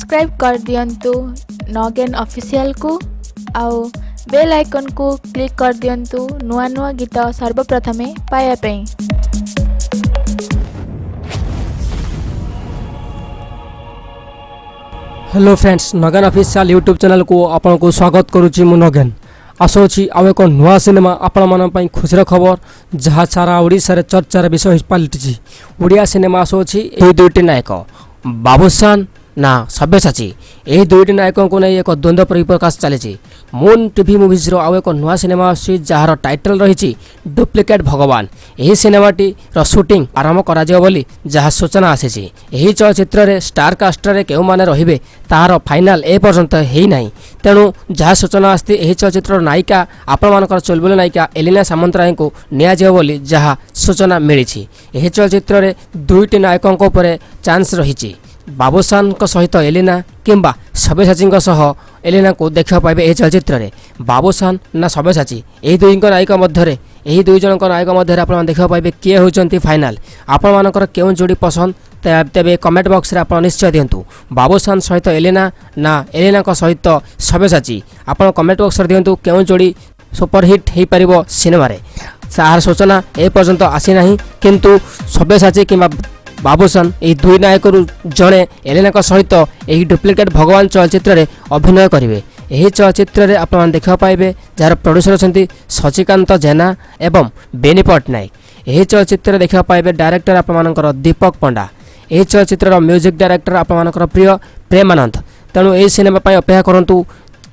Subscribe कर दियंतु again official को आउ बेल आइकन को क्लिक कर दियंतु नुआ नुआ गीत सर्वप्रथमे पाया पई। Hello friends, again official YouTube channel को आपन को स्वागत करुची मु नगेन। आसोची आउ एक नुआ सिनेमा आपण मन पई खुशीर खबर जहा सारा ओडिसा रे चर्चार विषय पलटिची। ओडिया सिनेमा आसोची ए दुईटी नायक बाबुसान ना सब्यसाची यही दुईटी नायकों को नहीं एक द्वंद्व परिप्रकाश चली। मून टीवी मुवीज रो आउ एक नुआ सिनेमा आसी जार टाइटल रही डुप्लिकेट भगवान। यही सिनेमाटी रो शूटिंग आरंभ करा जियो बोली जहा सूचना आसी। यही चलचित्र रे स्टार कास्ट रे केउ माने रहिबे तार फाइनल ए पर्यंत हेई नाही। तेणु जहा सूचना आस्ती यही चलचित्र नायिका आपण मानकर चलबुल नायिका एलिना सामंतराय को निया जियो बोली जहा सूचना मिली। यही चलचित्र रे दुईटी नायकों को ऊपर चांस रही। बाबुसान को सहित एलिना किंबा सब्यसाची सह एलिना को देखा पाइबे ए चलचित्र रे। बाबुसान ना सब्यसाची यही दुई नायिक मध्य यही दुई जन नायक मध्य आप देखा पाइबे किए होचंती फाइनल। आपण मानकर केउ जोड़ी पसंद तेबे कमेंट बॉक्स रे आप निश्चय दियंतु। बाबुसान सहित एलिना ना एलिना को सहित सब्यसाची आप कमेंट बॉक्स रे दियंतु केउ जोड़ी सुपरहिट हो पारिबो सिनेमा रे। सार सूचना ए पर्यंत आसी नाही, किंतु सब्यसाची किंबा बाबुसान यही दुई नायक जड़े एलिना सहित यही डुप्लिकेट भगवान चलचित्र रे अभिनय करेंगे। यही चलचित्र रे आप देखा पाइबे जार प्रोड्यूसर अच्छा शशिकांत जेना एवं बेनी पट्टनायक। यही चलचित्र देखा पाइबे डायरेक्टर आप दीपक पंडा। यही चलचित्र म्यूजिक डायरेक्टर आप प्रिय प्रेमानंद। तेणु यही सिनेमा अपेक्षा करंतु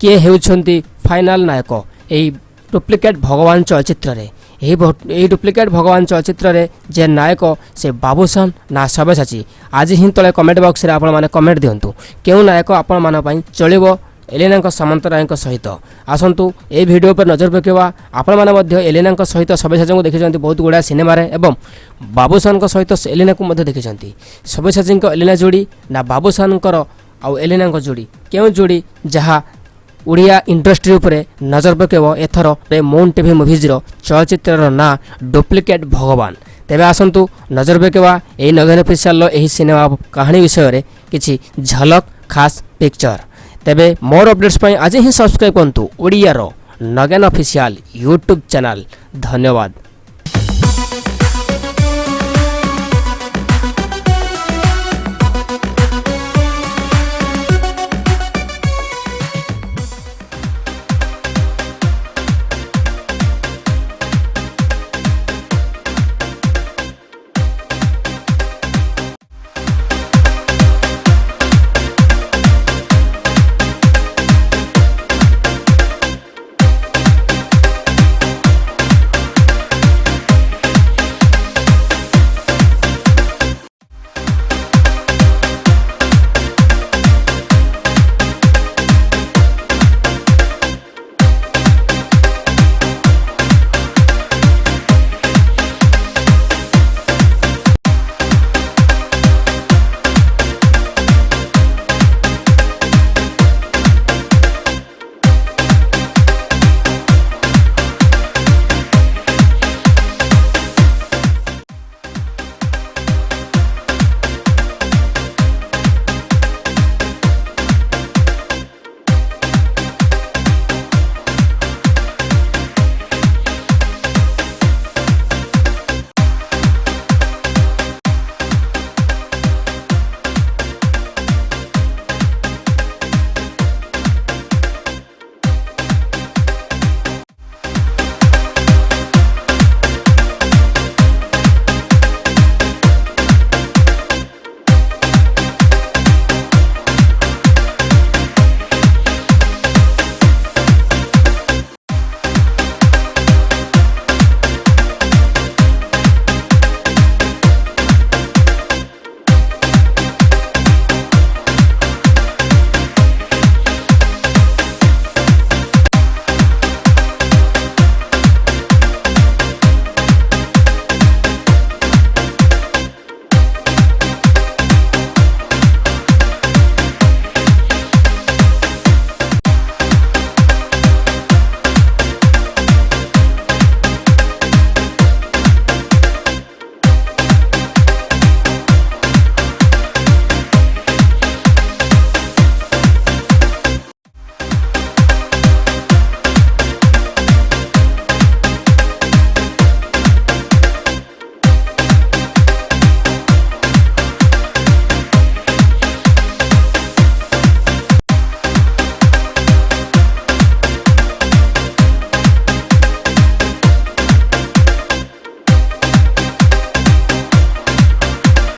किए हेउछंती फाइनल नायक यही डुप्लिकेट भगवान चलचित्र रे। यही डुप्लिकेट भगवान चलचित्र रे जे नायक से बाबुसान ना सब्यसाची आज ही तले कमेंट बॉक्स रे आपण माने कमेंट दियंतु केउ नायक आपण मान पई चलिबो एलिना सामंतराय सहित। आसंतु ए वीडियो पर नजर पकेवा आपण माने मध्य एलिना सहित सब्यसाची को देखिछंती बहुत गुडा सिनेमा रे एवं बाबुसान को सहित एलिना को मध्य देखिछंती। सब्यसाची को एलिना जोड़ी ना बाबुसान को आउ एलिना को जोड़ी केउ जोड़ी जहा ओडिया इंडस्ट्री उपरे नजर पकेब एथर मून टीवी मुवीज रो चलचित्र ना डुप्लिकेट भगवान। तेबे आसंतु नजर पकेबा एही नगेन ऑफिशियल एही सिनेमा कहानी विषय रे किछि झलक खास पिक्चर। तेबे मोर अपडेट्स पई आज ही सब्सक्राइब करंतु ओडिया रो नगेन ऑफिशियल यूट्यूब चैनल। धन्यवाद।